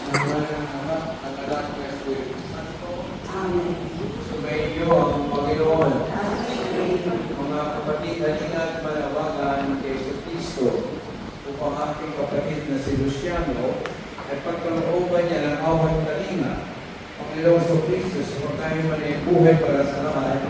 Ang ng Ama at Anak ng Espiritu Santo. Amen. Sumainyo ang Panginoon. Mga kapatid, halina at manawagan kay Kristo upang aking kapatid na si Luciano ay pagkalooban niya ng awat kalinga. Panginoon sa Kristo, sa tayo man ay buhay para sa lahat,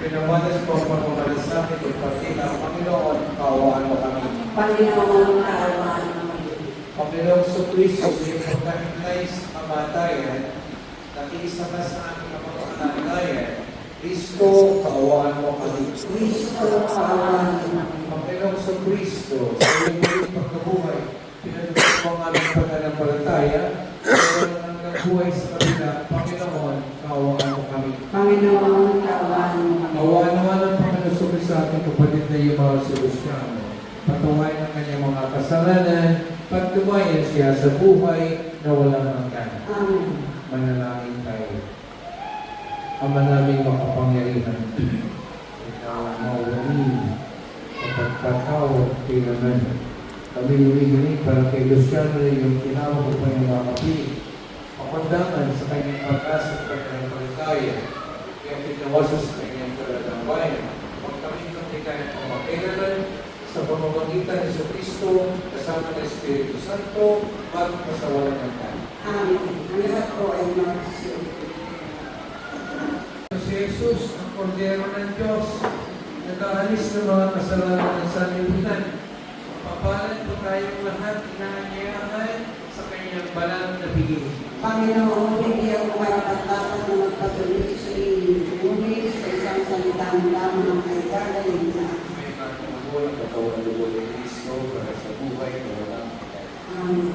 pinamalas po ang pagmamalasakit at pagkita ang Panginoon, kaawaan mo kami. Panginoon, kaawaan mo kami. Panginoon sa Kristo, sa iyong pagkakinais kamatayan, nakiisa ka sa aming kapag-alalayan. Kristo, kaawaan mo kami. Kristo, kaawaan mo kami. Panginoon sa Kristo, sa iyong muling pagkabuhay, pinagpapit mo ang aming pananampalataya, kaya hanggang buhay sa kabila, Panginoon, kaawaan mo kami. Panginoon, kaawaan mo kami. Kaawaan naman ang Panginoon sa ating kapatid na Yumao si Luciano. Patuwain ang kanyang mga kasalanan, pagtuwayan siya sa buhay na walang hanggan. Amen. Manalangin tayo. Ama naming makapangyarihan, ikaw ang mawalin at pagkatawad kailangan. Kami humihiling para kay Luciano na yung tinawag ko pa yung mga kapilig. Pakundangan sa kanyang pag-asa at pagkakaligaya. Kaya tinawasan sa kanyang kalagawain. Huwag kami katigay ang makailalan sa pamamagitan ni Kristo kasama ng Espiritu Santo magpasawalan ng tayo. Amen. Ang lahat po ay magsisilbi. Si Jesus, ang kordero ng Diyos, nag-aalis ng mga kasalanan ng sanlibutan. Papalan po tayong lahat inaanyayahan sa kanyang banal na bigay. Panginoon, bigyan mo kayo at dapat na magpatuloy sa inyong buhay sa isang salitang lamang ay gagaling na. May pagkakulo ang katawan ng dugo ni Kristo para sa buhay na walang hanggan. Amen.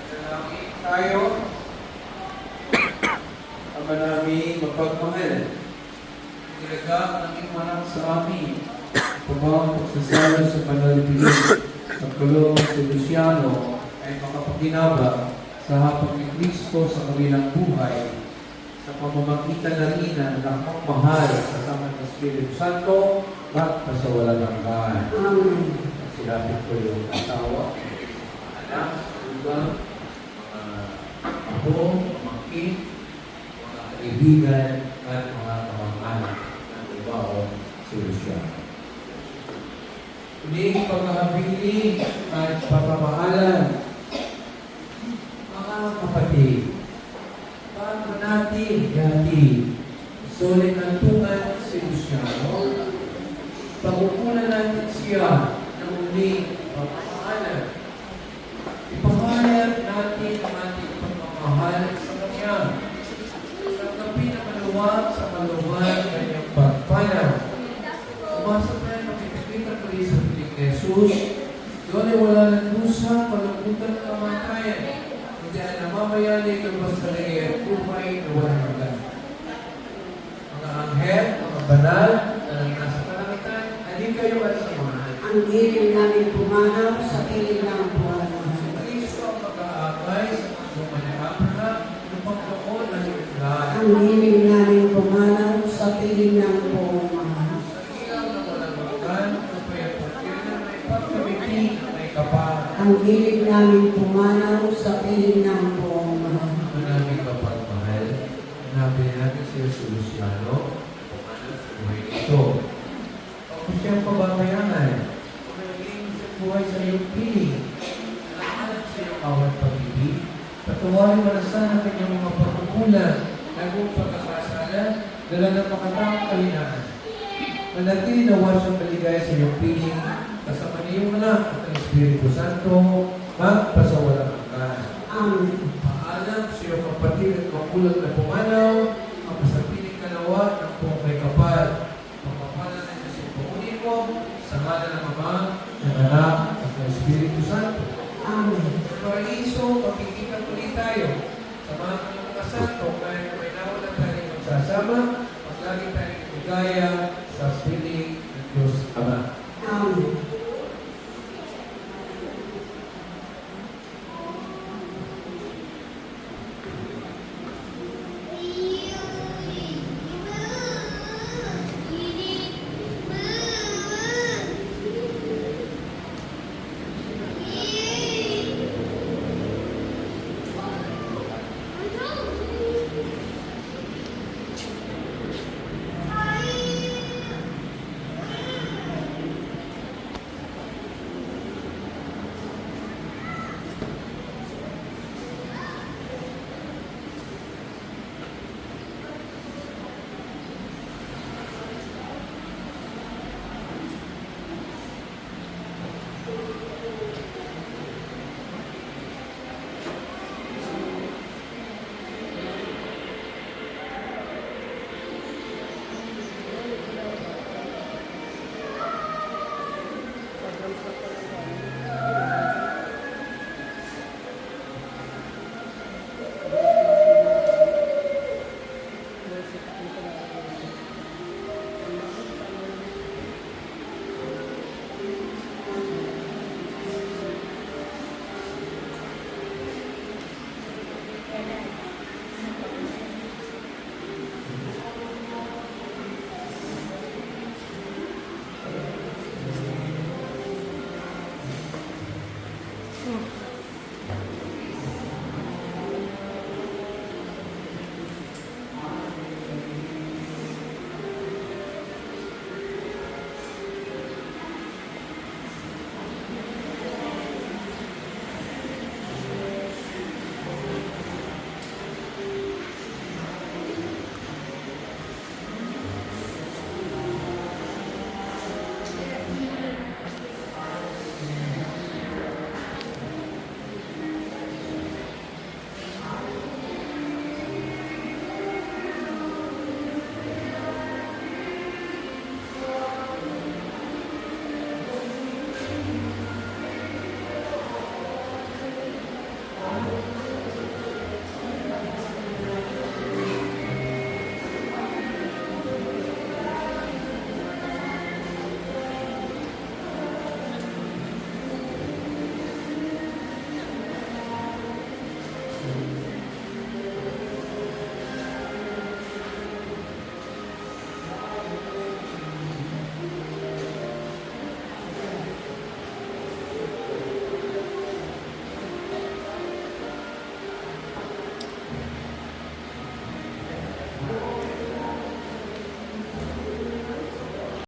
Manalangin tayo. Ama namin mapagmahal, ilaga ang iyong anak sa amin, pumawang pagsasalo sa panalibigin at kulong si Luciano ay makapaginaba sa hapag ni Kristo sa kabilang buhay sa pamamagitan na rin ng anak mahal kasama ng Espiritu Santo at pasawalan ng bahay. Amen. Silapit ko yung asawa, anak, ugang, ako, pamangkin, mga kaibigan, at mga kamag-anak ng ibang solusyon. Huling pagkakabili at pagmamahalan, mga kapatid, bago natin dati sulit ng tungan si Luciano, pag-ukulan natin siya ng huling pagmamahalan. Ipahayag natin ang ating pagmamahal sa Kanya. Tanggapin ang maluwag sa maluwag kanyang pagpanaw. Umasap na yung makikita ko rin sa piling ni Jesus. Doon ay wala ng dusa, kalungkutan, kamatayan. Hindi bayani ng Bastalia, tumay na walang hanggan. Mga anghel, mga banal, na nasa kalangitan, alin kayo at samahan. Ang hiling namin pumanaw sa piling ng buwan. Si Kristo ang mag-aakay sa pagbuman ni Abraham, ng pagkaon ng ilan. Ang hiling namin pumanaw sa piling ng buong mahal. Sa ilaw na walang hanggan, kapaya't pagkira may pagkamiti na may kapal. Ang hiling namin pumanaw sa piling ng buong mahal. Manaming kapagmahal, hanapin natin si Jesus Luciano, pumanan sa buhay nito. Ako siyang pababayangan, kumaging sa buhay sa iyong piling, nalaman sa iyong awat pag-ibig, patuwarin mo na sana kanyang mga pagkukulang, nagong pagkakasala, dala ng makatawang kalinaan. Manatili na wasang maligaya sa iyong piling, kasama niyong anak at ang Espiritu Santo, magpasawalang hanggan. Amen. Paalam sa iyong kapatid at magulang na pumanaw, ang masapiling kanawa ng buong may kapal. Pagpapalan ng Diyos yung pumunin mo, sa ngalan ng Ama, ng Anak, at ng Espiritu Santo. Amen. Sa paraiso, pagkikita ulit tayo. Sa mga kanyang santo, kaya na may nawalan tayo magsasama, paglagi tayong ligaya sa piling ng Diyos Ama. Amen.